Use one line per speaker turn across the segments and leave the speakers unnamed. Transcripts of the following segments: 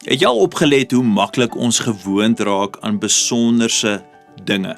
Het jy al opgelet hoe maklik ons gewoond raak aan besonderse dinge?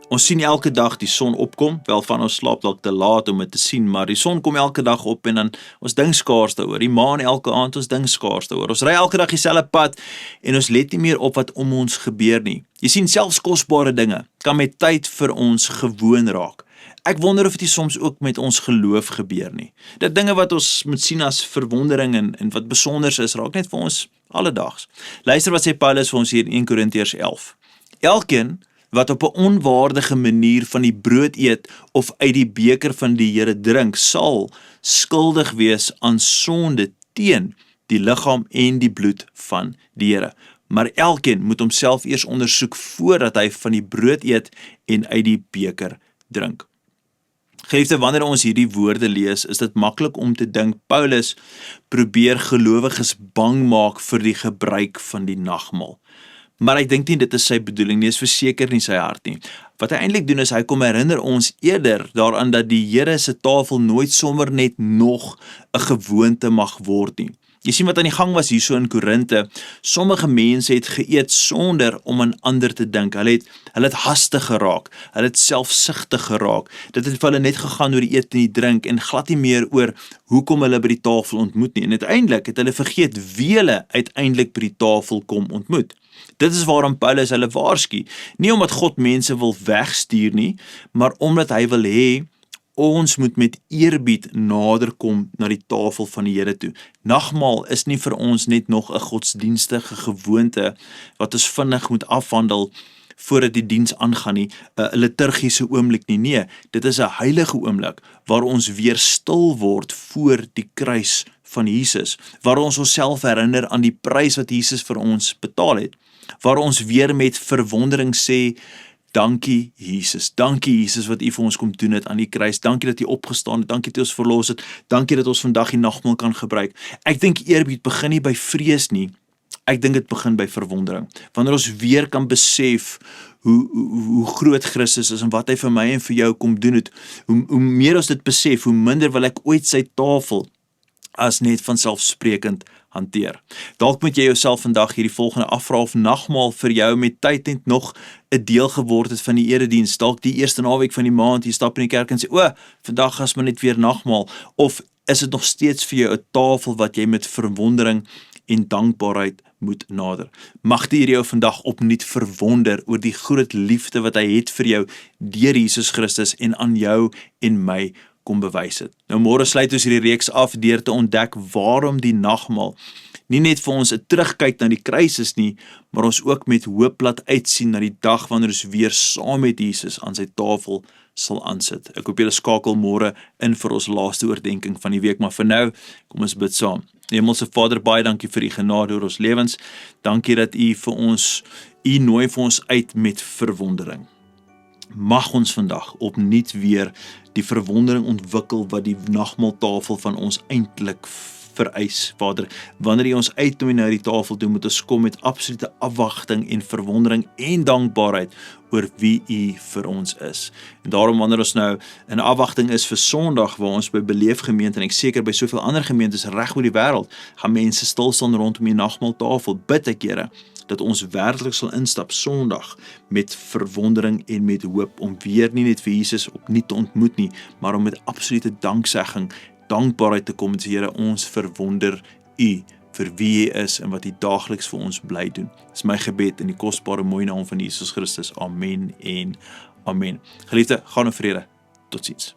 Ons sien elke dag die son opkom, wel van ons slaap dalk te laat om dit te sien, maar die son kom elke dag op en dan ons dink skaars daaroor. Die maan elke aand, ons dink skaars daaroor. Ons ry elke dag dieselfde pad en ons let nie meer op wat om ons gebeur nie. Jy sien, selfs kosbare dinge kan met tyd vir ons gewoon raak. Ek wonder of dit soms ook met ons geloof gebeur nie. Dit dinge wat ons moet sien as verwondering en wat besonders is, raak net vir ons alledaags. Luister wat sê Paulus vir ons hier in 1 Korintiërs 11. Elkeen wat op 'n onwaardige manier van die brood eet of uit die beker van die Here drink, sal skuldig wees aan sonde teen die liggaam en die bloed van die Here. Maar elkeen moet homself eers ondersoek voordat hy van die brood eet en uit die beker drink. Geliefde, wanneer ons hierdie woorde lees, is dit maklik om te dink Paulus probeer gelowiges bang maak vir die gebruik van die nagmaal. Maar ek dink nie dit is sy bedoeling nie, is verseker nie sy hart nie. Wat hy eintlik doen is, hy kom herinner ons eerder daaraan dat die Here se tafel nooit sommer net nog 'n gewoonte mag word nie. Jy sien wat aan die gang was hierso in Korinte. Sommige mense het geëet sonder om aan ander te dink. Hulle het hastig geraak, hulle het selfsugtig geraak. Dit het vir hulle net gegaan oor die eet en die drink en glad nie meer oor hoekom hulle by die tafel ontmoet nie. En uiteindelik het hulle vergeet wie hulle uiteindelik by die tafel kom ontmoet. Dit is waarom Paulus hulle waarsku. Nie omdat God mense wil wegstuur nie, maar omdat hy wil hê ons moet met eerbied nader kom na die tafel van die Here toe. Nagmaal is nie vir ons net nog 'n godsdienstige gewoonte wat ons vinnig moet afhandel voordat die diens aangaan nie, 'n liturgiese oomblik nie. Nee, dit is 'n heilige oomblik waar ons weer stil word voor die kruis van Jesus, waar ons onsself herinner aan die prys wat Jesus vir ons betaal het, waar ons weer met verwondering sê, dankie Jesus wat U vir ons kom doen het aan die kruis, dankie dat U opgestaan het, dankie dat U ons verlos het, dankie dat ons vandag die nagmaal kan gebruik. Ek dink eerbied begin nie by vrees nie, ek dink dit begin by verwondering. Wanneer ons weer kan besef hoe groot Christus is en wat hy vir my en vir jou kom doen het, hoe meer ons dit besef, hoe minder wil ek ooit sy tafel as net vanselfsprekend hanteer. Dalk moet jy jouself vandag hierdie volgende afvra of nagmaal vir jou met tyd net nog 'n deel geword het van die erediens. Dalk die eerste naweek van die maand, jy stap in die kerk en sê, vandag gaan maar net weer nagmaal. Of is dit nog steeds vir jou 'n tafel wat jy met verwondering en dankbaarheid moet nader? Mag die Here jou vandag opnuut verwonder oor die groot liefde wat hy het vir jou deur Jesus Christus en aan jou en my kom bewys het. Nou môre sluit ons hierdie reeks af deur te ontdek waarom die nagmaal nie net vir ons 'n terugkyk na die kruis is nie, maar ons ook met hoop laat uitsien na die dag wanneer ons weer saam met Jesus aan sy tafel sal aansit. Ek hoop julle skakel môre in vir ons laaste oordeenking van die week, maar vir nou, kom ons bid saam. Hemelse Vader, baie dankie vir U genade oor ons lewens. Dankie dat U nooi vir ons uit met verwondering. Mag ons vandag opnuut weer die verwondering ontwikkel wat die nagmaaltafel van ons eintlik vereis, Vader. Wanneer U ons uitnooi na die tafel toe, moet ons kom met absolute afwagting en verwondering en dankbaarheid oor wie U vir ons is. En daarom wanneer ons nou in afwagting is vir Sondag, waar ons by Beleef gemeente en ek seker by soveel ander gemeentes reg oor die wêreld, gaan mense stil staan rondom die nagmaaltafel, bid ek, Here, dat ons werklik sal instap Sondag met verwondering en met hoop om weer nie net vir Jesus opnuut te ontmoet nie, maar om met absolute danksegging, dankbaarheid te kom en sê, Here, ons verwonder U vir wie U is en wat U daagliks vir ons bly doen. Dis my gebed in die kosbare mooi naam van Jesus Christus. Amen en amen. Geliefde, gaan in vrede. Totsiens.